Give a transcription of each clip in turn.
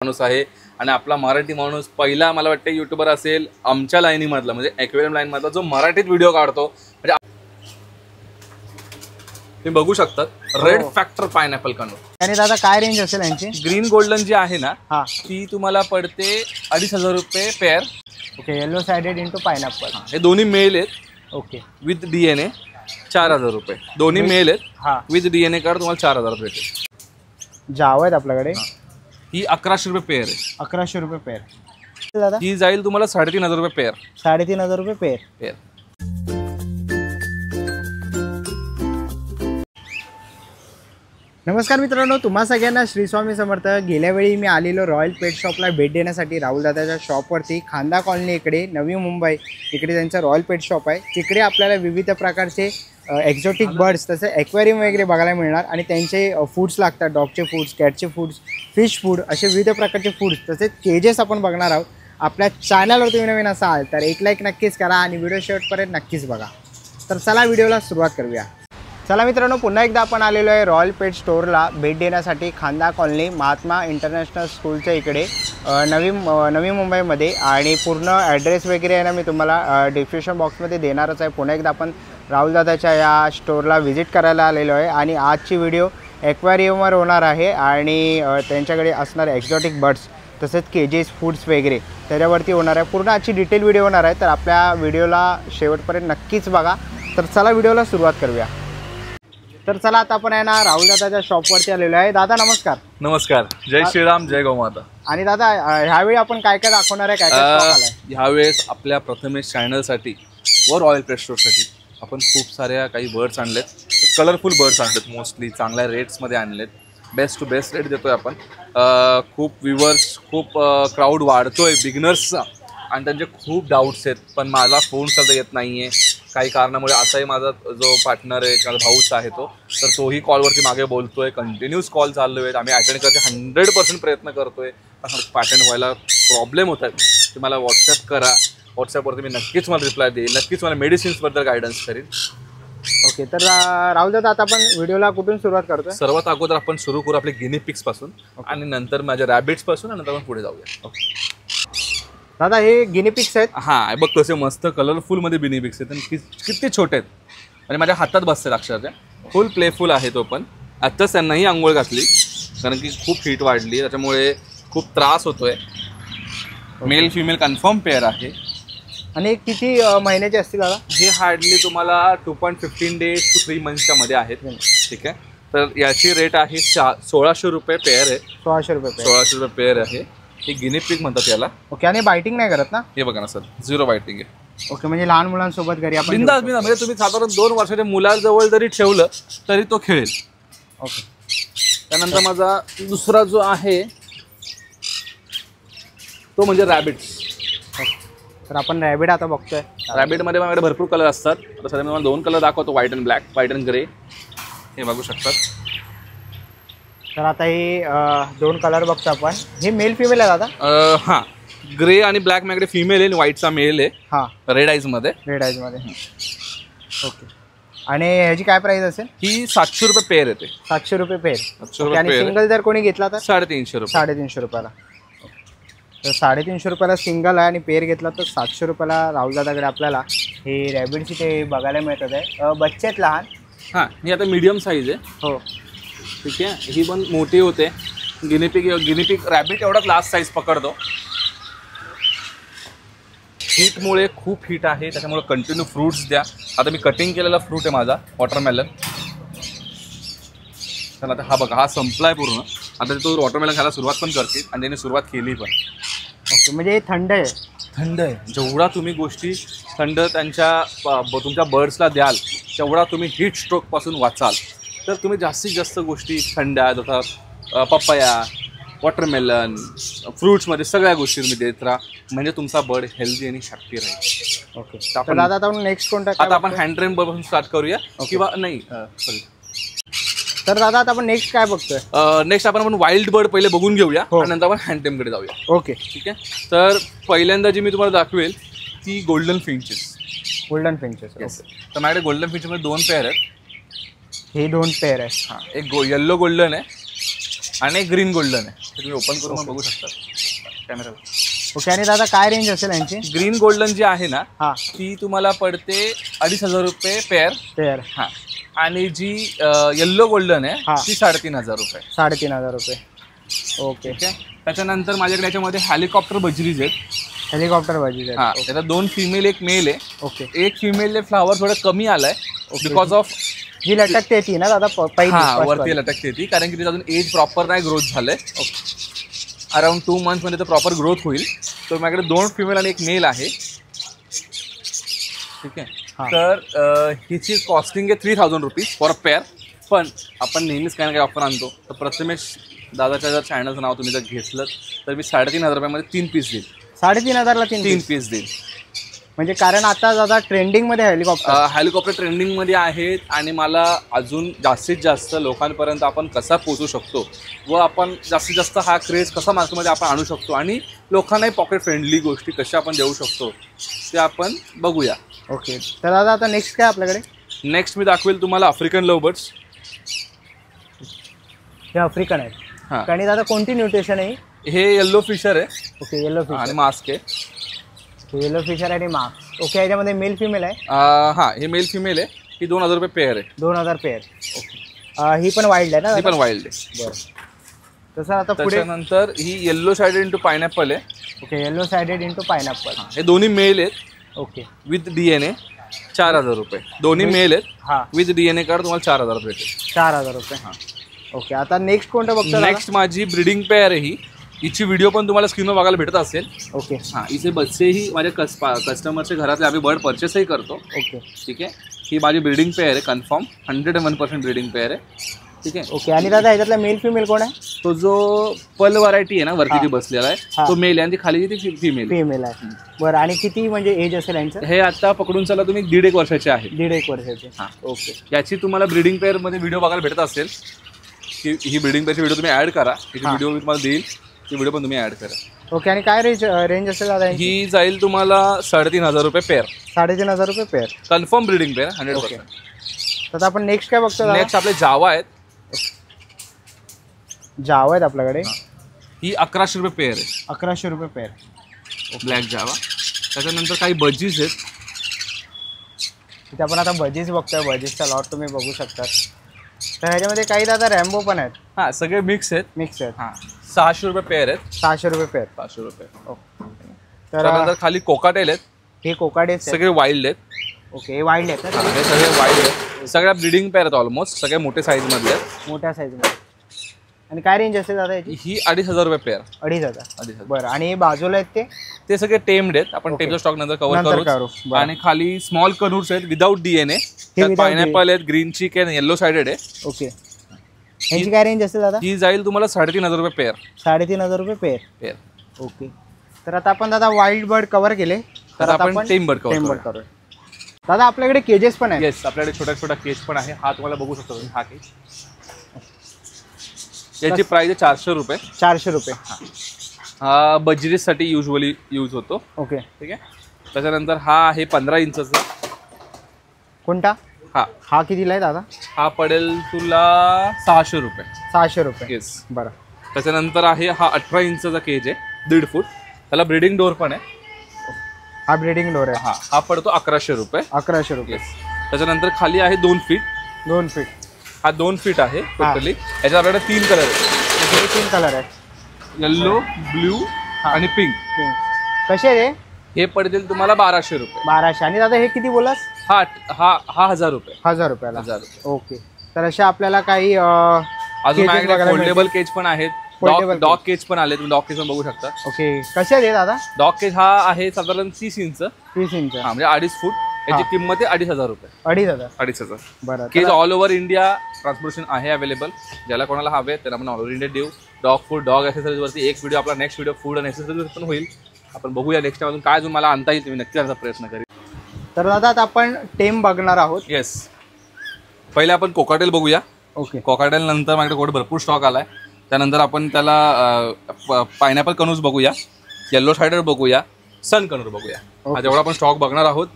माणूस आहे आणि आपला मराठी माणूस पहिला मला वाटतं यूट्यूबर असेल आमच्या लाईनीमधला, म्हणजे ॲक्वेरियम लाईन मधला, जो मराठीत व्हिडिओ काढतो. म्हणजे तुम्ही बघू शकता रेड फॅक्टर पायनॅपल कणू. आणि दादा काय रेंज असेल यांची? ग्रीन गोल्डन जी आहे ना ती तुम्हाला पडते 2,500 रुपये pair. Okay. Yellow sided into pineapple. हे दोन्ही मेल आहेत. ओके. विथ DNA 4,000 रुपये. दोन्ही मेल आहेत विथ DNA कार्ड तुम्हाला 4,000 भेटेल. जाव आहेत आपल्याकडे. ही 1100 रुपये पेअर आहे. 1100 रुपये पेअर. दादा ही जाईल तुम्हाला 3,500 रुपये पेअर. 3,500 रुपये पेअर. नमस्कार मित्रांनो, तुम्हा सगळ्यांना श्री स्वामी समर्थ. गेल्या वेळी मी आलेलो रॉयल पेट शॉपला भेट देण्यासाठी राहुल दादाच्या शॉपवरती. खांदा कॉलनी इकडे नवी मुंबई इकडे त्यांचं रॉयल पेट शॉप आहे. तिकडे आपल्याला विविध प्रकारचे एक्झॉटिक बर्ड्स तसे ॲक्वेरियम वगैरे बघायला मिळणार आणि त्यांचे फूड्स लागतात. डॉगचे फूड्स, कॅटचे फूड्स, फिश फूड, असे विविध प्रकारचे फूड्स तसेच केजेस आपण बघणार आहोत. आपल्या चॅनलवर तुम्ही नवीन असाल तर एक लाईक नक्कीच करा आणि व्हिडिओ शेवटपर्यंत नक्कीच बघा. तर चला व्हिडिओला सुरुवात करूया. चला मित्रांनो, पुन्हा एकदा आपण आलेलो आहे रॉयल पेट स्टोअरला भेट देण्यासाठी. खांदा कॉलनी महात्मा इंटरनॅशनल स्कूलच्या इकडे नवी मुंबईमध्ये. आणि पूर्ण ॲड्रेस वगैरे आहे ना मी तुम्हाला डिस्क्रिप्शन बॉक्समध्ये देणारच आहे. पुन्हा एकदा आपण राहुल दादाच्या या स्टोअरला व्हिजिट करायला आलेलो आहे आणि आजची व्हिडिओ ॲक्वेरियमवर होणार आहे आणि त्यांच्याकडे असणारे एक्झॉटिक बर्ड्स तसेच केजेस, फूड्स वगैरे त्याच्यावरती होणार आहे. पूर्ण आजची डिटेल व्हिडिओ होणार आहे. तर आपल्या व्हिडिओला शेवटपर्यंत नक्कीच बघा. तर चला व्हिडिओला सुरुवात करूया. तर चला आता आपण आहे ना राहुल दादाच्या शॉपवरती आलेलो आहे. दादा नमस्कार. नमस्कार. जय श्रीराम, जय गौमाता. आणि दादा ह्यावेळी आपण काय काय दाखवणार आहे? काय ह्यावेळेस आपल्या प्रथमेश चॅनलसाठी व रॉयल पेट स्टोअरसाठी आपण खूप साऱ्या काही बर्ड्स आणलेत. कलरफुल बर्ड्स आणलेत. मोस्टली चांगल्या रेट्समध्ये आणलेत. बेस्ट टू बेस्ट रेट देतोय आपण. खूप व्ह्यूवर्स, खूप क्राऊड वाढतोय बिगिनर्सचा आणि त्यांचे खूप डाऊट्स आहेत. पण माझा फोन सध्या येत नाही आहे काही कारणामुळे. आताही माझा जो पार्टनर आहे, माझा भाऊच आहे तो, तर तोही कॉलवरती मागे बोलतोय. कंटिन्यूस कॉल चालू आहेत. आम्ही अटेंड करते 100% प्रयत्न करतोय. पण अटेंड व्हायला प्रॉब्लेम होत आहेत. तुम्ही मला व्हॉट्सॲप करा. व्हॉट्सॲपवरती मी नक्कीच मला रिप्लाय देईल. नक्कीच मला मेडिसिन्सबद्दल गायडन्स करेन. ओके. तर राहुल दादा आता आपण व्हिडिओला कुठून सुरुवात करतोय? सर्वात अगोदर आपण सुरू करू आपले गिनी पिग्स पासून आणि नंतर माझ्या रॅबिट्स पासून आणि नंतर आपण पुढे जाऊया. ओके दादा, हे गिनी पिग्स आहेत. हां, बघ कसे मस्त कलरफुलमध्ये गिनी पिग्स आहेत आणि किती छोटे आहेत. म्हणजे माझ्या हातात बसतात अक्षरशः. फुल प्लेफुल आहे तो. पण आत्ताच त्यांनाही आंघोळ घातली कारण की खूप हीट वाढली, त्याच्यामुळे खूप त्रास होतोय. मेल फिमेल कन्फर्म पेअर आहे. आणि किती महिन्याचे असतील दादा? हे हार्डली तुम्हाला 2.15 days to 3 monthsच्या मध्ये आहेत. ठीक आहे. तर याची रेट आहे 1,600 रुपये पेअर आहे. 1,600 रुपये. 1,600 रुपये पेअर आहे. हे गिनी पिग म्हणतात याला. ओके. आणि बायटिंग नाही करत ना? हे बघा ना सर, 0 बायटिंग आहे. ओके. म्हणजे लहान मुलांसोबत घरी आपण बिंदास म्हणजे तुम्ही साधारण 2 वर्षाच्या मुलाजवळ जरी ठेवलं तरी तो खेळेल. ओके. त्यानंतर माझा दुसरा जो आहे तो म्हणजे रॅबिट्स. तर आपण रॅबिट आता बघतोय. रॅबिटमध्ये माझ्याकडे भरपूर कलर असतात. तर सध्या मी मला 2 कलर दाखवतो, white and black, white and grey. हे बघू शकतात. तर आता हे 2 कलर बघतो आपण. हे मेल फिमेल आहे दादा? हां, ग्रे आणि ब्लॅक माझ्याकडे फिमेल आहे आणि व्हाईटचा मेल आहे. हां, रेड आईजमध्ये. रेड आईजमध्ये. ओके. आणि ह्याची काय प्राइस असेल? ही 700 रुपये पेअर येते. 700 रुपये पेअर. 700 रुपये. आणि सिंगल जर कोणी घेतला तर 350 रुपये. 350 रुपयाला. तर 350 रुपयाला सिंगल आहे आणि पेअर घेतला तर 700 रुपयाला राहुल दादाकडे आपल्याला हे रॅबिटची ते बघायला मिळतात आहे. बच्चे आहेत लहान. हां, ही आता मीडियम साईज आहे. हो. ठीक आहे. ही पण मोठी होते. गिनीपिग रॅबिट एवढाच लास्ट साईज पकडतो. हीटमुळे खूप हीट आहे, त्याच्यामुळे कंटिन्यू फ्रूट्स द्या. आता मी कटिंग केलेला फ्रूट आहे माझा, वॉटरमेलन. तर आता हा बघा, हा संपलाय पूर्ण. आता तो वॉटरमेलन खायला सुरुवात पण करते आणि त्याने सुरुवात केली पण. ओके. म्हणजे हे थंड आहे. थंड आहे. जेवढा तुम्ही गोष्टी थंड तुमच्या बर्ड्सला द्याल तेवढा तुम्ही हीट स्ट्रोकपासून वाचाल. तर तुम्ही जास्तीत जास्त गोष्टी थंड आहेत, जसं पपया, वॉटरमेलन, फ्रूट्समध्ये सगळ्या गोष्टी तुम्ही देत राहा. म्हणजे तुमचा बर्ड हेल्दी आणि हॅप्पी राहील. ओके. तर दादा आता नेक्स्ट कोणता? आता आपण हँडरेम पासून स्टार्ट करूया. किंवा नाही सॉरी. तर दादा आता आपण नेक्स्ट काय बघतोय? नेक्स्ट आपण वाईल्ड बर्ड पहिले बघून घेऊया आणि नंतर आपण हँडरेमकडे जाऊया. ओके. ठीक आहे. तर पहिल्यांदा जी मी तुम्हाला दाखवेल ती गोल्डन फिंचेस. Golden finches. तर माझ्याकडे गोल्डन फिंचेसमध्ये 2 पेअर आहेत. हे 2 पेअर आहे. हां, एक येल्लो गोल्डन आहे आणि ग्रीन गोल्डन आहे, तुम्ही ओपन करून बघू शकता कॅमेरा. ओके. आणि दादा काय रेंज असेल यांची? ग्रीन गोल्डन जी आहे ना हां ती तुम्हाला पडते 2,500 रुपये पेअर. हां. आणि जी येल्लो गोल्डन आहे ती 3,500 रुपये. 3,500 रुपये. ओके. ठीक आहे. त्याच्यानंतर माझ्याकडे याच्यामध्ये हेलिकॉप्टर बजरीज आहेत. हेलिकॉप्टर भाजी. हां, त्याला 2 फिमेल 1 मेल आहे. ओके. एक फिमेलले फ्लावर थोडं कमी आलाय बिकॉज ऑफ जी लटकते ती ना दादा पहिली? हां, वरती लटकते ती, कारण की तिचं अजून एज प्रॉपर नाही ग्रोथ झालंय. अराउंड 2 मंथमध्ये तर प्रॉपर ग्रोथ होईल. तर माझ्याकडे 2 फिमेल आणि 1 मेल आहे. ठीक आहे. तर हिची कॉस्टिंग आहे 3,000 रुपीज फॉर अ पेअर. पण आपण नेहमीच काही ना काही ऑफर आणतो. तर प्रथमेश दादाच्या जर चॅनलचं नाव तुम्ही जर घेतलं तर मी 3,500 रुपयामध्ये 3 पीस देईल. 3,500ला 3 पीस देईल. म्हणजे कारण आता दादा ट्रेंडिंगमध्ये हेलिकॉप्टर ट्रेंडिंगमध्ये आहेत आणि मला अजून जास्तीत जास्त लोकांपर्यंत आपण कसा पोहोचू शकतो व आपण जास्तीत जास्त हा क्रेज कसा मार्केटमध्ये आपण आणू शकतो आणि लोकांनाही पॉकेट फ्रेंडली गोष्टी कशा आपण देऊ शकतो ते आपण बघूया. ओके. तर दादा आता नेक्स्ट काय आपल्याकडे? नेक्स्ट मी दाखवेल तुम्हाला आफ्रिकन लव्ह बर्ड्स. हे आफ्रिकन आहेत. हां. आणि दादा कोणती न्यूट्रिशन आहे? हे येल्लो फिशर आहे. ओके. येल्लो फिशर आणि मास्क आहे. येलो फिशर आणि मास्क. ओके. याच्यामध्ये मेल फिमेल आहे? हां, हे मेल फिमेल आहे. ही 2,000 रुपये पेअर आहे. 2,000 पेअर. ओके. ही पण वाईल्ड आहे ना? ही पण वाईल्ड आहे. बरं. तसं आता पुढे त्याच्यानंतर ही येल्लो सायडेड इंटू पायनॅपल आहे. Okay. Yellow sided into pineapple. हे दोन्ही मेल आहेत. ओके. विथ DNA 4,000 रुपये. दोन्ही मेल आहेत. हां. विथ DNA कार्ड तुम्हाला 4,000 रुपये भेटेल. 4,000 रुपये. हां. ओके. आता नेक्स्ट कोणतं बघतो? नेक्स्ट माझी ब्रीडिंग पेअर आहे. हिची व्हिडिओ पण तुम्हाला स्क्रीनवर बघायला भेटत असेल. ओके. हां, इथे बच्चेही माझ्या कस्टमरच्या घरातले आम्ही बर्ड परचेसही करतो. ओके. ठीक आहे. ही माझी ब्रीडिंग पेअर आहे. कन्फर्म 101% ब्रीडिंग पेअर आहे. ठीक आहे. ओके. आणि दादा ह्याच्यातला मेल फिमेल कोण आहे? तो जो पल व्हरायटी आहे ना वरती जी बसलेला आहे तो मेल आहे आणि खाली ती फिमेल आहे. बरं. आणि किती म्हणजे एज असेल यांचं? हे आता पकडून चला तुम्ही 1.5 वर्षाचे आहे. 1.5 वर्षाचे. हां. ओके. याची तुम्हाला ब्रीडिंग पेअरमध्ये व्हिडिओ बघायला भेटत असेल की ही ब्रीडिंग पेअरची व्हिडिओ तुम्ही ॲड करा. ही व्हिडिओ मी तुम्हाला देईल. ती व्हिडिओ पण तुम्ही ॲड करा. ओके. आणि काय रेंज असेल दादा? ही जाईल तुम्हाला 3,500 रुपये पेअर. 3,500 रुपये पेअर. Confirm breeding pair 100%. तर आपण नेक्स्ट काय बघतो? नेक्स्ट आपले जावा आहेत. जावा आहेत आपल्याकडे. ही 1,100 रुपये पेअर आहे. 1,100 रुपये पेअर. ब्लॅक जावा. त्याच्यानंतर काही बजीज आहेत. तिथे आपण आता बजीज बघतोय. बजीजचा लॉट तुम्ही बघू शकता. तर ह्याच्यामध्ये काही दादा रॅम्बो पण आहेत. हां, सगळे मिक्स आहेत. हां. 600 रुपये पेअर आहेत. 600 रुपये पेअर. 500 रुपये. तर खाली कोकाटेल आहेत. हे कोकाटेल सगळे वाईल्ड आहेत. ओके. हे वाईल्ड आहेत ना? हे सगळे वाईल्ड आहेत. सगळ्या ब्रीडिंग पेअर आहेत ऑलमोस्ट. सगळे मोठे साईजमधले आहेत. मोठ्या साईजमध्ये. आणि काय रेंज असेल दादा याची? ही 2,500 रुपये पेअर. 2,500. बरं. आणि बाजूला आहेत ते सगळे टेम्ड आहेत. आपण टेमचा स्टॉक नंतर कव्हर करू. आणि खाली स्मॉल कनूर्स आहेत विदाऊट DNA. पायनॅपल आहेत. ग्रीन चिक आहे. येल्लो सायडेड आहे. ओके. ह्याची काय रेंज असेल दादा? ही जाईल तुम्हाला 3,500 रुपये पेअर. 3,500 रुपये पेअर. ओके. तर आता आपण दादा वाईल्ड बर्ड कव्हर केले. तर आपण टेम बर्ड कव्हर. दादा आपल्याकडे केजेस पण आहेत? येस, आपल्याकडे छोटा छोटा केज पण आहे. हा तुम्हाला बघू शकता तुम्ही. हा केज याची प्राइस आहे 400 रुपये. 400 रुपये. हा बजरीसाठी युजली यूज होतो. ओके. ठीक आहे. त्याच्यानंतर हा आहे 15 इंचचा. कोणता? हा कितीला आहे दादा? हा पडेल तुला 600 रुपये. 600 रुपये. येस. बरं. त्याच्यानंतर आहे हा 18 इंचचा केज आहे. 1.5 फूट. त्याला ब्रीडिंग डोअर पण आहे. हा ब्रीडिंग डोअर आहे. हा पडतो 1,100 रुपये. 1,100 रुपये. त्याच्यानंतर खाली आहे 2 फीट. 2 फीट. हा 2 फीट आहे टोटली. याच्यात आपल्याकडे 3 कलर आहेत. 3 कलर आहेत. येल्लो, ब्ल्यू आणि पिंक. कसे रे? हे पडतील तुम्हाला 1,200 रुपये. 1,200. आणि दादा हे किती बोलास? हा 1,000 रुपये. 1,000 रुपयाला. 1,000 रुपये. ओके. तर अशा आपल्याला काही अजून माझ्याकडे फोल्डेबल केज पण आहेत. डॉग केज पण आले. तुम्ही डॉग केज पण बघू शकता. ओके. कसे आहे दादा? डॉग केज हा आहे साधारण 30 इंच. 30 इंच. हा म्हणजे 2.5 फूट. याची किंमत आहे 2,500 रुपये. 2,500. बरं. Cage all over India transportation आहे अवेलेबल. ज्याला कोणाला हवे त्याला आपण ऑल ओव्हर इंडिया देऊ. डॉग फूड, डॉग ॲक्सेसरीज वरती एक व्हिडिओ आपला नेक्स्ट व्हिडिओ फूड आणि ॲक्सेसरीज पण होईल. आपण बघूया नेक्स्ट टाइम अजून काय अजून मला आणता येईल तुम्ही नक्की आणण्याचा प्रयत्न करेल. तर दादा आता आपण टेम बघणार आहोत. येस. पहिले आपण कोकाटेल बघूया. ओके. कोकाटेल नंतर माझ्याकडे कोट भरपूर स्टॉक आलाय. त्यानंतर आपण त्याला पायनॅपल कनूज बघूया. येल्लो सायडर बघूया. सन कनूर बघूया. हा जेवढा आपण स्टॉक बघणार आहोत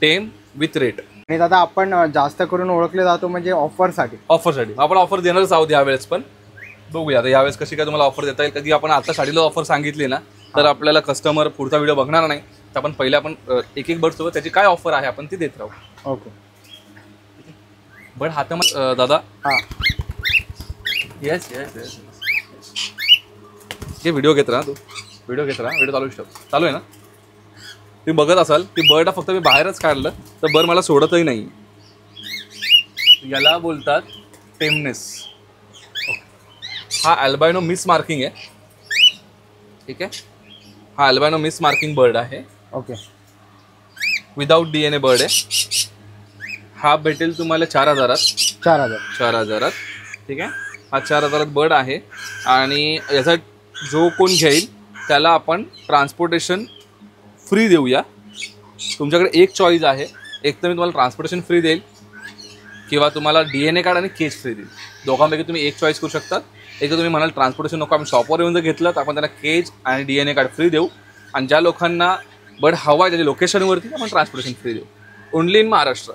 टेम विथ रेट. आणि दादा आपण जास्त करून ओळखले जातो म्हणजे ऑफरसाठी. आपण ऑफर देणारच आहोत यावेळेस पण. बघूया आता यावेळेस कशी काय तुम्हाला ऑफर देता येईल, कारण की आपण आता साडीला ऑफर सांगितली ना तर आपल्याला कस्टमर पुढचा व्हिडिओ बघणार नाही, तर आपण पहिले आपण एक बर्ड सोबत त्याची काय ऑफर आहे आपण ती देत राहू. ओके. बट हातामध्ये दादा हां. येस येस येस हे व्हिडिओ घेत राहा, तू व्हिडिओ घेत राहा, व्हिडिओ चालू आहे ना. तुम्ही बघत असाल की बर्ड फक्त मी बाहेरच काढलं तर बर्ड मला सोडतही नाही. याला बोलतात टेमनेस. हा अल्बाइनो मिस मार्किंग आहे, ठीक आहे. हा अल्बाइनो मिस मार्किंग बर्ड आहे. ओके. विदाउट DNA बर्ड आहे. हा भेटेल तुम्हाला 4,000. 4,000 ठीक आहे. हा 4,000 बर्ड आहे आणि याचा जो कोण घेईल त्याला आपण ट्रान्सपोर्टेशन फ्री देऊया. तुमच्याकडे एक चॉईस आहे, एक तर मी तुम्हाला ट्रान्सपोर्टेशन फ्री देईल किंवा तुम्हाला DNA कार्ड आणि केज फ्री देईल. दोघांपैकी तुम्ही एक चॉईस करू शकता. एक तर तुम्ही म्हणाल ट्रान्सपोर्टेशन नको, आपण शॉपवर येऊन जर घेतलं तर आपण त्यांना केज आणि DNA कार्ड फ्री देऊ, आणि ज्या लोकांना बर्ड हवा आहे त्याच्या लोकेशनवरती आपण ट्रान्सपोर्टेशन फ्री देऊ. Only in Maharashtra.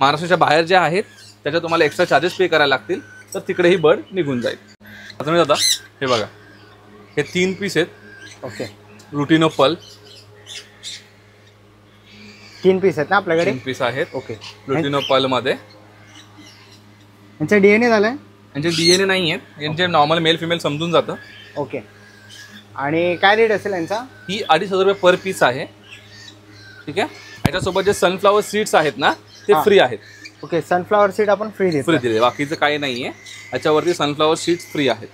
महाराष्ट्राच्या बाहेर जे आहेत त्याच्या तुम्हाला एक्स्ट्रा चार्जेस पे करायला लागतील, तर तिकडेही बर्ड निघून जाईल. आता मी दादा हे बघा, हे 3 पीस आहेत. ओके. रुटिनो पल 3 पीस आहेत ना आपल्याकडे? 3 पीस आहेत. ओके. रुटिनो पलमध्ये यांचा DNA झालाय? यांचे DNA नाही आहेत, यांचे नॉर्मल मेल फिमेल समजून जातं. ओके. आणि काय रेट असेल यांचा? ही 2,500 रुपये पर पीस आहे, ठीक आहे. याच्यासोबत जे सनफ्लावर सीड्स आहेत ना ते फ्री आहेत. ओके. सनफ्लावर सीड आपण फ्री दिले, बाकीचं काही नाही आहे. याच्यावरती सनफ्लावर सीड्स फ्री आहेत.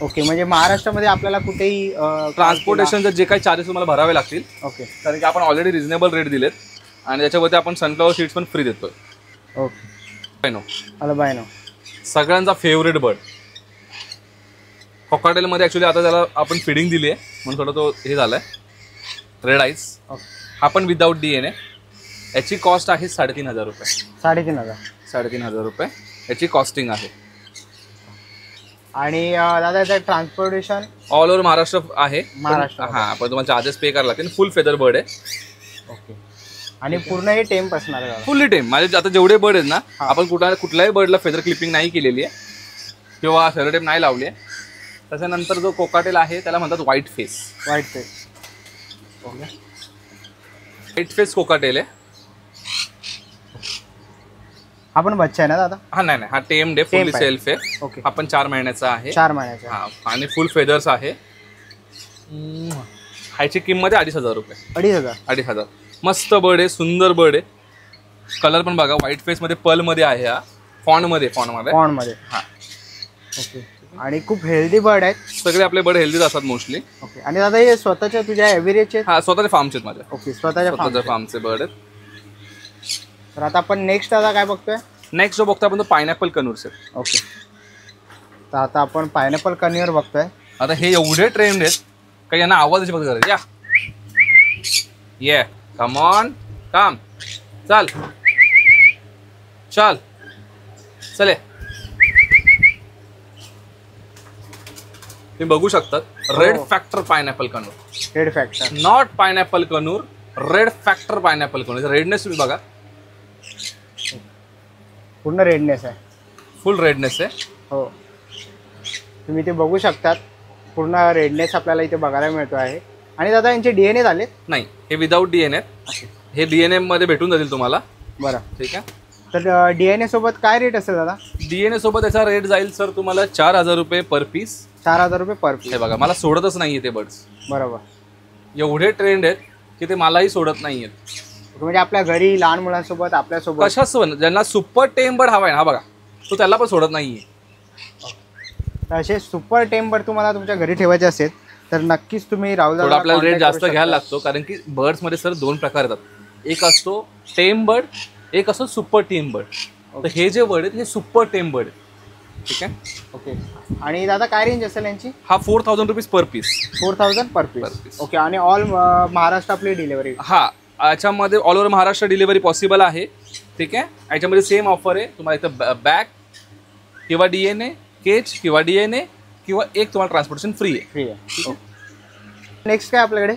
ओके. म्हणजे महाराष्ट्रामध्ये आपल्याला कुठेही ट्रान्सपोर्टेशनचे जे काही चार्जेस तुम्हाला भरावे लागतील. ओके. कारण की आपण ऑलरेडी रिजनेबल रेट दिलेत आणि त्याच्यावरती आपण सनफ्लावर सीड्स पण फ्री देतोय. ओके. अल्बाइनो सगळ्यांचा फेवरेट बर्ड. कॉकटेलमध्ये ॲक्च्युली आता त्याला आपण फिडिंग दिली आहे म्हणून थोडं तो हे झालाय. Red ice. हा पण विदाउट DNA. याची कॉस्ट आहे 3,500 रुपये. 3,500 रुपये याची कॉस्टिंग आहे. आणि दादा याचं ट्रान्सपोर्टेशन ऑल ओव्हर महाराष्ट्र आहे. महाराष्ट्र. हां, पण तुम्हाला चार्जेस पे करायला लागतील. फुल फेदर बर्ड आहे. ओके. आणि पूर्ण हे टेम्प असणार आहे? फुल्ली टेम. माझे आता जेवढे बर्ड आहेत ना, आपण कुठल्याही बर्डला फेदर क्लिपिंग नाही केलेली आहे किंवा फेदर टेप नाही लावली आहे. त्याच्यानंतर जो कोकाटेल आहे त्याला म्हणतात white face. White face cockatiel आहे. आपण बच्चा आहे ना दादा? हा नाही, हा टेम्ड आहे, फुल्ली सेल्फ आहे. ओके. आपण 4 महिन्याचा आहे. 4 महिन्याचा. हा, आणि फुल फेदर्स आहे. ह्याची किंमत आहे 2,500 रुपये. 2,500. मस्त बर्ड आहे, सुंदर बर्ड आहे. कलर पण बघा, व्हाईट फेस मध्ये पल मध्ये आहे. हा फॉन्ट मध्ये हा. ओके. आणि खूप हेल्दी बर्ड आहेत. सगळे आपले बर्ड हेल्दीच असतात मोस्टली. ओके. आणि दादा हे स्वतःच्या तुझ्या एव्हरेजचे? हा, स्वतःच्या फार्मचे आहेत माझ्या. ओके. स्वतःच्या फार्मचे बर्ड आहेत. तर आता आपण नेक्स्ट दादा काय बघतोय? नेक्स्ट जो बघतोय आपण तो पायनॅपल कन्व्हर्स आहे. ओके. तर आता आपण पायनॅपल कन्व्हर बघतोय. आता हे एवढे ट्रेंड आहेत का यांना आवाजाची बघ गरज. या ये कम ऑन काम चल चल चले. तुम्ही बघू शकतात red factor pineapple conure. Red factor, not pineapple conure, red factor pineapple conure. Redness तुम्ही बघा, पूर्ण रेडनेस आहे, फुल रेडनेस आहे. हो, तुम्ही ते बघू शकतात. पूर्ण रेडनेस आपल्याला इथे बघायला मिळतो आहे. आणि दादा यांचे DNA झाले नाही, हे विदाऊट DNA. हे DNA मध्ये भेटून जातील तुम्हाला. बरं, ठीक आहे. तर DNA सोबत काय रेट असेल दादा? DNA सोबत याचा रेट जाईल सर तुम्हाला 4,000 रुपये पर पीस. 4,000 रुपये पर पीस. हे बघा, मला सोडतच नाहीये ते बर्ड्स. बरोबर, एवढे ट्रेंड आहेत की ते मलाही सोडत नाहीयेत. म्हणजे आपल्या घरी लहान मुलांसोबत, आपल्यासोबत, कशासोबत ज्यांना सुपर टेम बर्ड हवाय ना, हा बघा, तो त्याला पण सोडत नाहीये. तर असे सुपर टेम बर्ड तुम्हाला तुमच्या घरी ठेवायचे असेल तर नक्कीच तुम्ही राहुल दादा. आपल्याला रेट जास्त घ्यायला लागतो कारण की बर्ड्स मध्ये सर 2 प्रकार येतात. एक असतो टेम बर्ड, एक असतो सुपर टेम बर्ड. तर हे जे बर्ड आहेत हे सुपर टेम बर्ड आहे. ठीक आहे, ओके. आणि दादा काय रेंज असेल यांची? हा 4,000 रुपीज पर पीस. 4,000 पर पीस. ओके. आणि ऑल महाराष्ट्र आपली डिलिव्हरी? हा, याच्यामध्ये all over Maharashtra delivery possible आहे. ठीक आहे. याच्यामध्ये सेम ऑफर आहे. तुम्हाला इथं बॅग किंवा DNA, केज किंवा DNA किंवा एक तुम्हाला ट्रान्सपोर्टेशन फ्री आहे. नेक्स्ट काय आपल्याकडे?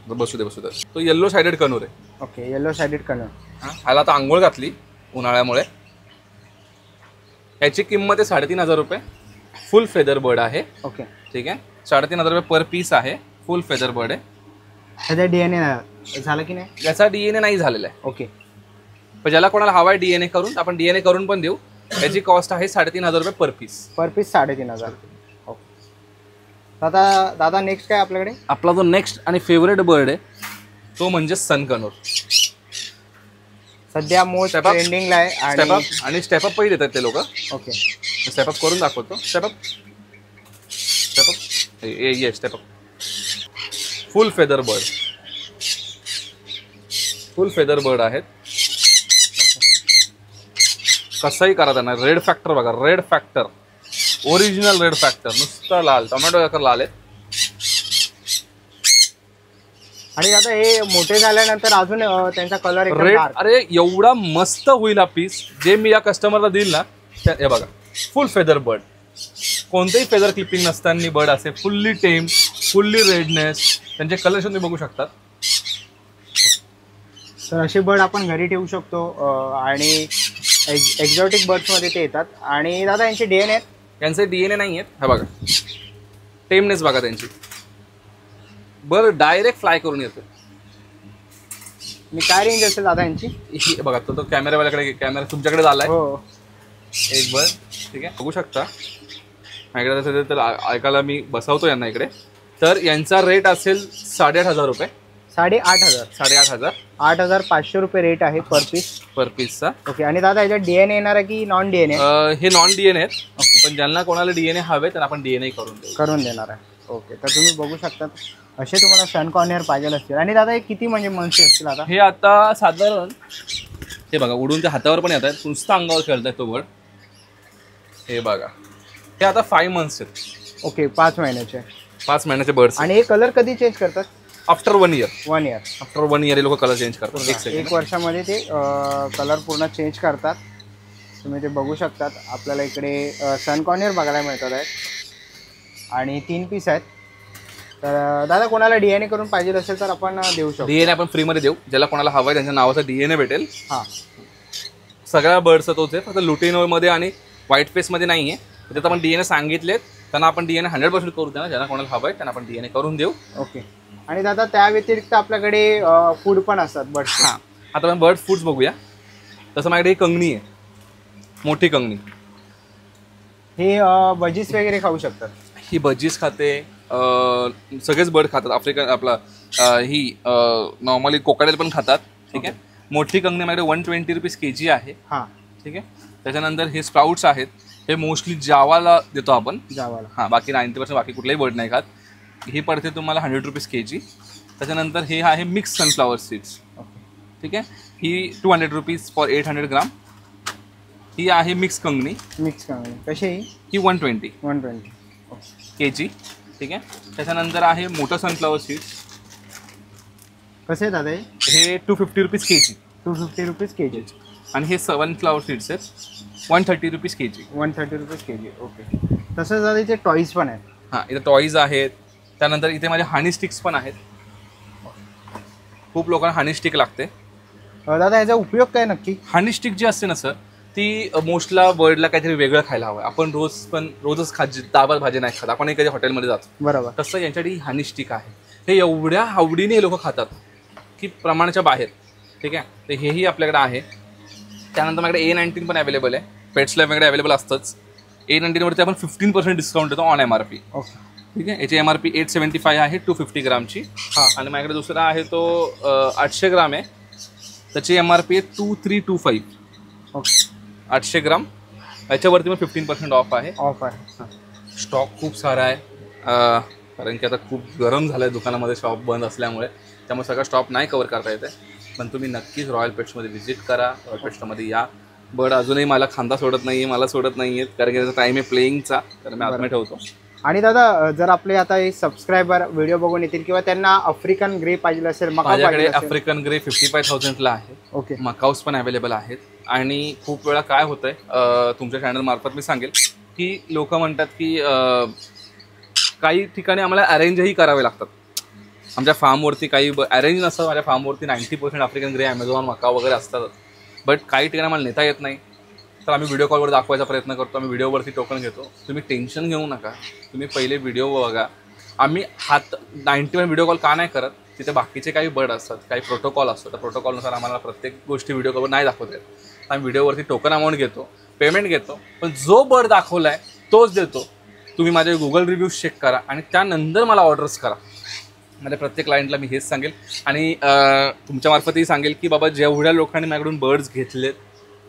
बसू दे. तो येल्लो साइडेड कनूर आहे. Okay, yellow sided conure. ह्याला आता आंघोळ घातली उन्हाळ्यामुळे. ह्याची किंमत आहे 3,500 रुपये. फुल फेदर बर्ड आहे. ओके. ठीक आहे, 3,500 रुपये पर पीस आहे. फुल फेदर बर्ड आहे. त्याचा DNA झालं की नाही? याचा DNA नाही झालेला आहे. ओके. पण ज्याला कोणाला हवा आहे DNA करून, आपण DNA करून पण देऊ. याची कॉस्ट आहे 3,500 रुपये पर पीस. पर पीस 3,500. ओके. दादा नेक्स्ट काय आपल्याकडे? आपला जो नेक्स्ट आणि फेवरेट बर्ड आहे तो म्हणजे सनकनोर. सध्या मोस्ट ट्रेंडिंगला आहे आणि स्टेप अप पहिले देतात ते लोक. ओके. स्टेप अप करून दाखवतो. स्टेप अप ये स्टेप अप. फुल फेदर बर्ड आहेत. कसंही करा त्यांना. रेड फॅक्टर बघा, red factor, original red factor, नुसतं लाल, टोमॅटो लाल आहेत. आणि आता हे मोठे झाल्यानंतर अजून त्यांचा कलर रेड. अरे एवढा मस्त होईल हा पीस जे मी या कस्टमरला देईल ना. हे बघा, फुल फेदर बर्ड, कोणतेही फेदर क्लिपिंग नसताना बर्ड असे फुल्ली टेम, फुल्ली रेडनेस. त्यांचे कलर तुम्ही बघू शकतात. तर असे बर्ड आपण घरी ठेवू शकतो आणि एक्झॉटिक बर्ड्समध्ये ते येतात. आणि दादा यांचे DNA आहेत? यांचे DNA नाही आहेत. हा बघा, टेमनेस बघा त्यांची. बर्ड डायरेक्ट फ्लाय करून येतो. मी काय रेंज असेल दादा यांची? बघा, तो कॅमेरावाल्याकडे, कॅमेरा तुमच्याकडे झालाय. हो. एक बर्ड, ठीक आहे, बघू शकता. माझ्याकडे तर ऐकायला मी बसवतो यांना इकडे. तर यांचा रेट असेल 8,500 रुपये. 8,500. 8,500. 8,500 रुपये रेट आहे पर पीसचा. ओके. आणि दादा याच्यात DNA येणार आहे की नॉन DNA? हे नॉन DNA आहेत. पण ज्यांना कोणाला DNA हवे तर आपण DNA करून देणार आहे. ओके. तर तुम्ही बघू शकता असे तुम्हाला सनकॉर्नियर पाहिजे असतील. आणि दादा हे किती म्हणजे मंथ्स असतील आता? हे आता साधारण, हे बघा, उडून ते हातावर पण येत आहेत, नुसतं अंगावर खेळत आहे तो बर्ड. हे बघा, हे आता 5 months आहेत. ओके. 5 महिन्याचे. 5 महिन्याचे बर्ड्स. आणि हे कलर कधी चेंज करतात? After 1 year. 1 year. After 1 year हे लोक कलर चेंज करतात. 1 वर्षामध्ये ते कलर पूर्ण चेंज करतात. तुम्ही ते बघू शकतात. आपल्याला इकडे सनकॉर्नियर बघायला मिळतात आहेत आणि 3 पीस आहेत. तर दादा कोणाला DNA करून पाहिजे असेल तर आपण देऊ शकतो. DNA आपण फ्रीमध्ये देऊ. ज्याला कोणाला हवं आहे त्यांच्या नावाचा DNA भेटेल. हां. सगळ्या बर्ड्सचा तोच आहे, फक्त लुटिनोमध्ये आणि व्हाईट फेसमध्ये नाही आहे. त्यात आपण DNA सांगितलेत, त्यांना आपण DNA 100% करू द्या. ज्यांना कोणाला हवं आहे त्यांना आपण DNA करून देऊ. ओके. आणि दादा त्या व्यतिरिक्त आपल्याकडे फूड पण असतात बर्ड. हां, आता आपण बर्ड फूड्स बघूया. तसं माझ्याकडे ही कंगणी आहे, मोठी कंगणी. हे भजीस वगैरे खाऊ शकतात. ही भजीस खाते, सगळेच बर्ड खातात. आफ्रिकन आपला ही नॉर्मली कोकाडेल पण खातात. ठीक आहे. मोठी कंगणी माझ्याकडे 120 रुपीज kg आहे. हां. ठीक आहे. त्याच्यानंतर हे स्प्राउट्स आहेत. हे मोस्टली जावाला देतो आपण. जावाला. हां, बाकी 90% बाकी कुठलाही बर्ड नाही खात. ही पडते तुम्हाला 100 रुपीज kg. त्याच्यानंतर हे आहे मिक्स सनफ्लावर सीड्स. ठीक आहे. ही 200 रुपीज फॉर 800 ग्राम. ही आहे मिक्स कंगणी. कशी? ही 120 kg. ठीक आहे. त्याच्यानंतर आहे मोठं सनफ्लावर सीड्स. कसे दादा हे 250 रुपीज kg. 250 rupees kg. आणि हे सनफ्लावर सीड्स आहेत 130 rupees kg. 130 rupees kg. Okay. तसंच दादा इथे टॉईज पण आहेत. हां, इथे टॉईज आहेत. त्यानंतर इथे माझे हनी स्टिक्स पण आहेत. खूप लोकांना हनी स्टिक लागते. दादा याचा उपयोग काय नक्की? हनी स्टिक जी असते ना सर, ती मोस्टला बर्डला काहीतरी वेगळं खायला हवं. आपण रोजच दाबात भाजी नाही खात. आपण एखाद्या हॉटेलमध्ये जातो. बरोबर. तसं यांच्यासाठी हनी स्टिक आहे. हे एवढ्या आवडीने हे लोक खातात की प्रमाणाच्या बाहेर. ठीक आहे. तर हेही आपल्याकडे आहे. त्यानंतर माझ्याकडे A19 पण अवेलेबल आहे. पेट्सला वेगळे अवेलेबल असतंच. A19वरती आपण 15% डिस्काउंट देतो ऑन MRP. ओके. ठीक आहे. याची MRP 875 आहे 250 ग्रामची. हां. आणि माझ्याकडे दुसरा आहे तो 800 ग्राम आहे. त्याची MRP आहे 2325. ओके. 800 ग्राम. याच्यावरती पण 15% ऑफ आहे. स्टॉक खूप सारा आहे, कारण की आता खूप गरम झालं आहे दुकानामध्ये शॉप बंद असल्यामुळे. त्यामुळे सगळा स्टॉप नाही कवर करता येते. पण तुम्ही नक्कीच रॉयल पेट्समध्ये व्हिजिट करा. रॉयल पेट्समध्ये या. बर्ड अजूनही मला खांदा सोडत नाही आहे, मला सोडत नाही आहेत, कारण की त्याचा टाईम आहे प्लेईंगचा. तर मी आतमध्ये ठेवतो. आणि दादा जर आपले आता हे सबस्क्रायबर व्हिडिओ बघून येतील किंवा त्यांना आफ्रिकन ग्रे पाहिजे असेल, माझ्याकडे आफ्रिकन ग्रे 55,000ला आहे. ओके. मकाऊस पण अवेलेबल आहेत. आणि खूप वेळा काय होतंय, तुमच्या चॅनल मार्फत मी सांगेल की लोक म्हणतात की काही ठिकाणी आम्हाला अरेंजही करावे लागतात. आमच्या फार्मवरती काही अरेंज नसतं. माझ्या फार्मवरती 90% आफ्रिकन ग्रे, ॲमेझॉन, मकाऊ वगैरे असतात. बट काही ठिकाणी आम्हाला नेता येत नाही. तर आम्ही व्हिडिओ कॉलवर दाखवायचा प्रयत्न करतो, आम्ही व्हिडिओवरती टोकन घेतो. तुम्ही टेन्शन घेऊ नका, तुम्ही पहिले व्हिडिओ बघा. आम्ही 90 व्हिडिओ कॉल का नाही करत, तिथे बाकीचे काही बर्ड असतात, काही प्रोटोकॉल असतो, त्या प्रोटोकॉलनुसार आम्हाला प्रत्येक गोष्टी व्हिडिओ कॉलवर नाही दाखवत आहेत. आम्ही व्हिडिओवरती टोकन अमाऊंट घेतो, पेमेंट घेतो, पण जो बर्ड दाखवला आहे तोच देतो. तुम्ही माझे गुगल रिव्ह्यूज चेक करा आणि त्यानंतर मला ऑर्डर्स करा. म्हणजे प्रत्येक क्लायंटला मी हेच सांगेल आणि तुमच्यामार्फतही सांगेल की बाबा जेवढ्या लोकांनी माझ्याकडून बर्ड्स घेतलेत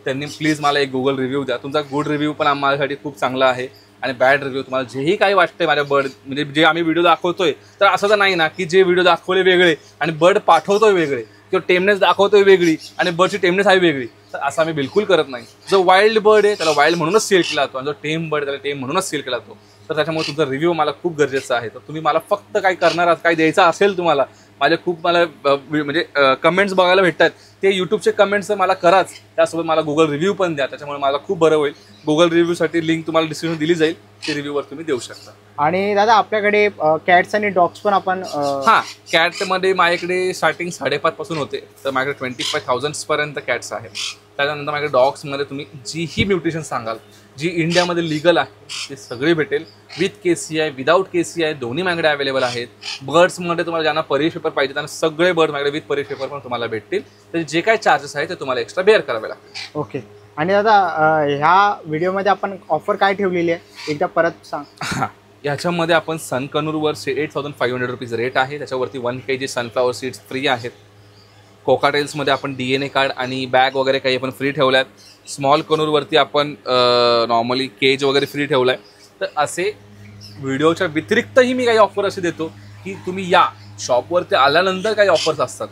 त्यांनी प्लीज मला एक गुगल रिव्ह्यू द्या. तुमचा गुड रिव्ह्यू पण माझ्यासाठी खूप चांगला आहे आणि बॅड रिव्ह्यू तुम्हाला जेही काही वाटतंय माझ्या बर्ड म्हणजे जे आम्ही व्हिडिओ दाखवतोय तर असं तर नाही ना की जे व्हिडिओ दाखवले वेगळे आणि बर्ड पाठवतोय वेगळे किंवा टेमनेस दाखवतोय वेगळी आणि बर्डची टेमनेस आहे वेगळी, तर असं आम्ही बिलकुल करत नाही. जो वाईल्ड बर्ड आहे त्याला वाईल्ड म्हणूनच सेल केला जातो आणि जो टेम बर्ड त्याला टेम म्हणूनच सेल केला जातो. तर त्याच्यामुळे तुमचा रिव्ह्यू मला खूप गरजेचा आहे. तर तुम्ही मला फक्त काय करणार आहात, काय द्यायचं असेल तुम्हाला, माझे खूप मला म्हणजे कमेंट्स बघायला भेटतात ते यूट्यूबचे कमेंट्स तर मला कराच, त्यासोबत मला गुगल रिव्ह्यू पण द्या. त्याच्यामुळे मला खूप बरं होईल. गुगल रिव्ह्यूसाठी लिंक तुम्हाला डिस्क्रिप्शन दिली जाईल, ते रिव्ह्यूवर तुम्ही देऊ शकता. आणि दादा आपल्याकडे कॅट्स आणि डॉग्स पण आपण हां, कॅटमध्ये माझ्याकडे स्टार्टिंग 5,500 पासून होते, तर माझ्याकडे 25,000 पर्यंत कॅट्स आहेत. त्याच्यानंतर माझ्याकडे डॉग्समध्ये तुम्ही जीही म्युटेशन सांगाल, जी इंडियामध्ये लिगल आहे ते सगळे भेटेल. विथ KCI, विदाऊट KCI दोन्ही माझ्याकडे अवेलेबल आहेत. बर्ड्समध्ये तुम्हाला ज्यांना परिश पेपर पाहिजे त्यांना सगळे बर्ड माझ्याकडे विथ परिश पेपर पण तुम्हाला भेटतील. तर जे काही चार्जेस आहेत ते तुम्हाला एक्स्ट्रा बेअर करावे लागतील. ओके. आणि दादा ह्या व्हिडिओमध्ये आपण ऑफर काय ठेवलेली आहे एकदा परत सांग. हां, याच्यामध्ये आपण सनकनूरवर 8,500 रुपीज रेट आहे. त्याच्यावरती 1 kg सनफ्लावर सीड्स फ्री आहेत. कोकाटेल्समध्ये आपण DNA कार्ड आणि बॅग वगैरे काही आपण फ्री ठेवल्या आहेत. स्मॉल कनूरवरती आपण नॉर्मली केज वगैरे फ्री ठेवला आहे. तर असे व्हिडिओच्या व्यतिरिक्तही मी काही ऑफर असे देतो की तुम्ही या शॉपवरती आल्यानंतर काही ऑफर्स असतात,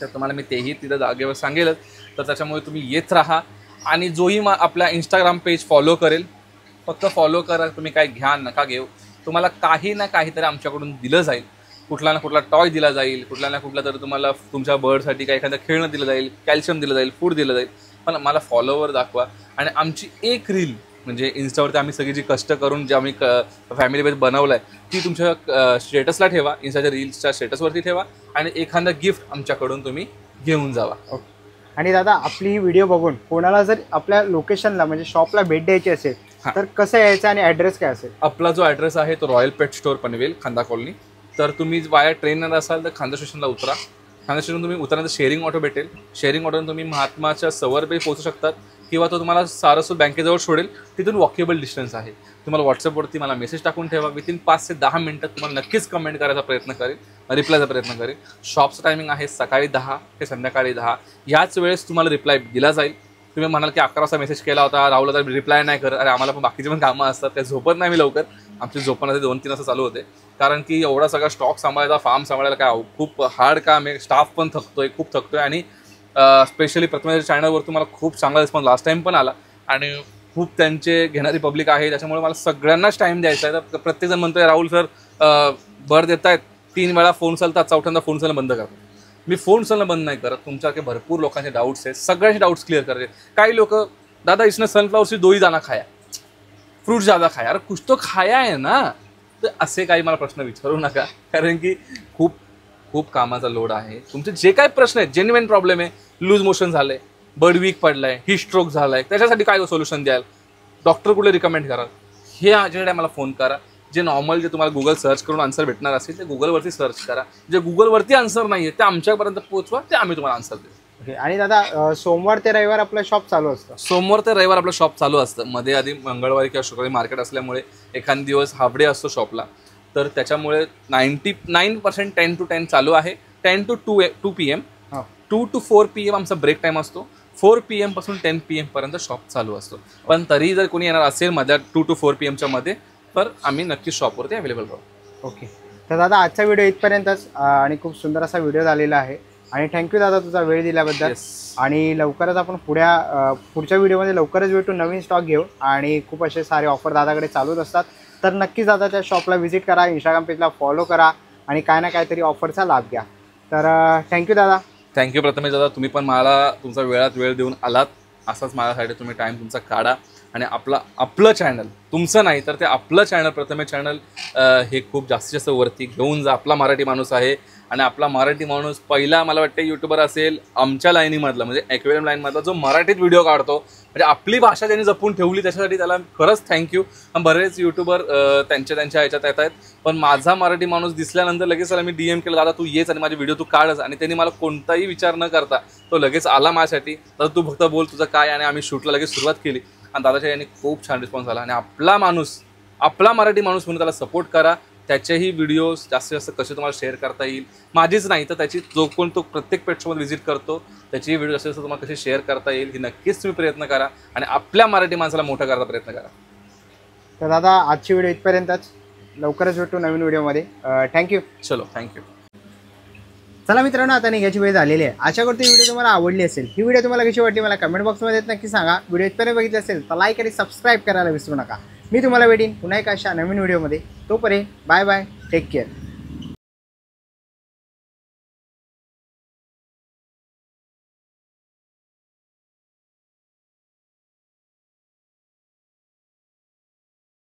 तर तुम्हाला मी तेही तिथं जागेवर सांगेलच. तर त्याच्यामुळे तुम्ही येत राहा आणि जोही आपला इंस्टाग्राम पेज फॉलो करेल, फक्त फॉलो करा. तुम्ही काही घ्या नका घेऊ, तुम्हाला काही ना काहीतरी आमच्याकडून दिलं जाईल. कुठला ना कुठला टॉय दिला जाईल, कुठला ना कुठला तरी तुम्हाला तुमच्या बर्डसाठी काही एखादं खेळणं दिलं जाईल, कॅल्शियम दिलं जाईल, फूड दिलं जाईल. पण मला फॉलोवर दाखवा आणि आमची एक रील म्हणजे इन्स्टावरती आम्ही सगळी जी कष्ट करून जे आम्ही फॅमिली पेज बनवलं आहे ती तुमच्या स्टेटसला ठेवा, इन्स्टाच्या रील्सच्या स्टेटसवरती ठेवा आणि एखादं गिफ्ट आमच्याकडून तुम्ही घेऊन जावा. आणि दादा आपली ही व्हिडिओ बघून कोणाला जर आपल्या लोकेशनला म्हणजे शॉपला भेट द्यायची असेल तर कसं यायचं आणि ॲड्रेस काय असेल? आपला जो ॲड्रेस आहे तो रॉयल पेट स्टोअर पनवेल, खांदा कॉलनी. तर तुम्ही वाया ट्रेनवर असाल तर खांदा स्टेशनला उतरा. खांदा स्टेशन तुम्ही उतरल्यानंतर शेअरिंग ऑटो भेटेल. शेअरिंग ऑटोने तुम्ही महात्माच्या सवरपे पोहोचू शकतात किंवा तो तुम्हाला सारस्वत बँकेजवळ सोडेल, तिथून वॉकेबल डिस्टन्स आहे. तुम्हाला व्हॉट्सअपवरती मला मेसेज टाकून ठेवा. विथिन 5 ते 10 मिनिटात तुम्हाला नक्कीच कमेंट करायचा प्रयत्न करेल, रिप्लायचा प्रयत्न करेल. शॉपचं टायमिंग आहे सकाळी 10 ते संध्याकाळी 10. याच वेळेस तुम्हाला रिप्लाय दिला जाईल. तुम्ही म्हणाल की 11 वाजता मेसेज केला होता, राहुल तर रिप्लाय नाही करत. अरे आम्हाला पण बाकीची पण कामं असतात, त्या झोपत नाही मी लवकर. आमची झोपण्याचे 2-3 वाजता चालू होते, कारण की एवढा सगळा स्टॉक सांभाळायचा, फार्म सांभाळायला काय खूप हार्ड काम आहे. स्टाफ पण खूप थकतोय आणि स्पेशली प्रथमेश चॅनलवर तुम्हाला खूप चांगला रिस्पॉन्स लास्ट टाईम पण आला आणि खूप त्यांचे घेणारी पब्लिक आहे. त्याच्यामुळे मला सगळ्यांनाच टाईम द्यायचा आहे. तर प्रत्येकजण म्हणतोय राहुल सर भर देत आहेत, 3 वेळा फोन चालतात, 4थ्यांदा फोन चालणं बंद करतात. मी फोन चालणं बंद नाही करत. तुमच्यासारखे भरपूर लोकांचे डाऊट्स आहेत, सगळ्यांचे डाऊट्स क्लिअर करायचे. काही लोक दादा इसने सनफ्लावर से 2 ही दाना खाया, फ्रूट ज़्यादा खाया. अरे कुछ तो खाया आहे ना. तर असे काही मला प्रश्न विचारू नका, कारण की खूप खूप कामाचा लोड आहे. तुमचे जे काही प्रश्न आहेत, जेन्युइन प्रॉब्लेम आहे, लूज मोशन झालंय, बर्ड वीक पडलाय, ही स्ट्रोक झालाय, त्याच्यासाठी काय सोल्युशन द्याल, डॉक्टर कुठले रिकमेंड कराल, हे अजय मला फोन करा. जे नॉर्मल जे तुम्हाला गुगल सर्च करून आन्सर भेटणार असेल ते गुगलवरती सर्च करा. जे गुगलवरती आन्सर नाही आहे ते आमच्यापर्यंत पोहोचवा, ते आम्ही तुम्हाला आन्सर देऊ. ओके. आणि दादा सोमवार ते रविवार आपलं शॉप चालू असतं? सोमवार ते रविवार आपलं शॉप चालू असतं. मध्ये आधी मंगळवारी किंवा शुक्रवारी मार्केट असल्यामुळे एखाद दिवस हाफ डे असतो शॉपला. तर त्याच्यामुळे 99% 10 to 10 चालू आहे. 10 to 2 PM, 2 to 4 PM आमचा ब्रेक टाईम असतो. 4 PM पासून 10 PM पर्यंत शॉप चालू असतो. पण तरी जर कोणी येणार असेल माझ्या 2 to 4 PMच्या मध्ये तर आम्ही नक्कीच शॉपवरती अवेलेबल राहू. ओके. तर दादा आजचा व्हिडिओ इथपर्यंतच आणि खूप सुंदर असा व्हिडिओ झालेला आहे आणि थँक्यू दादा तुझा वेळ दिल्याबद्दल. आणि लवकरच आपण पुढच्या व्हिडिओमध्ये लवकरच भेटू, नवीन स्टॉक घेऊ आणि खूप असे सारे ऑफर दादाकडे चालूच असतात. तर नक्कीच दादा त्या शॉपला व्हिजिट करा, इंस्टाग्राम पेजला फॉलो करा आणि काय ना काहीतरी ऑफरचा लाभ घ्या. तर थँक्यू दादा. थँक्यू प्रथमेश दादा, तुम्ही पण मला तुमचा वेळात वेळ देऊन आलात. असाच माझ्यासाठी तुम्ही टाईम तुमचा काढा आणि आपलं चॅनल तुमचं नाही तर ते आपलं चॅनल प्रथमेश चॅनल हे खूप जास्तीत जास्त वरती घेऊन जा. आपला मराठी माणूस आहे आणि आपला मराठी माणूस पहिला मला वाटतं यूट्यूबर असेल आमच्या लाईनीमधला, म्हणजे ॲक्वेरियम लाईनमधला, जो मराठीत व्हिडिओ काढतो. म्हणजे आपली भाषा ज्यांनी जपून ठेवली त्याच्यासाठी त्याला खरंच थँक्यू. बरेच यूट्यूबर त्यांच्या ह्याच्यात येत आहेत, पण माझा मराठी माणूस दिसल्यानंतर लगेच त्याला मी DM केलं, दादा तू येच आणि माझे व्हिडिओ तू काढच. आणि त्यांनी मला कोणताही विचार न करता तो लगेच आला माझ्यासाठी. तर तू फक्त बोल तुझं काय, आणि आम्ही शूटला लगेच सुरुवात केली आणि दादाच्या यांनी खूप छान रिस्पॉन्स आला. आणि आपला मराठी माणूस म्हणून त्याला सपोर्ट करा. त्याचेही व्हिडिओज जास्तीत जास्त कसे तुम्हाला शेअर करता येईल, माझीच नाही तर त्याची जो कोण तो प्रत्येक पेटशॉपमध्ये व्हिजिट करतो त्याची व्हिडिओ जास्तीत जास्त तुम्हाला कसे शेअर करता येईल ही नक्कीच तुम्ही प्रयत्न करा आणि आपल्या मराठी माणसाला मोठं करायचा प्रयत्न करा. तर दादा आजची व्हिडिओ इथपर्यंतच. लवकरच भेटू नवीन व्हिडिओमध्ये. थँक्यू. चलो थँक्यू. चला मित्रांनो, आता निघायची वेळ झालेली आहे. आशा करतो ही व्हिडिओ तुम्हाला आवडली असेल. ही व्हिडिओ तुम्हाला कशी वाटली मला कमेंट बॉक्समध्ये नक्की सांगा. व्हिडिओ इथपर्यंत बघितली असेल तर लाईक आणि सबस्क्राईब करायला विसरू नका. मी तुम्हाला भेटीन पुन्हा एका अशा नवीन व्हिडिओमध्ये. तोपर्यंत बाय बाय, टेक केअर.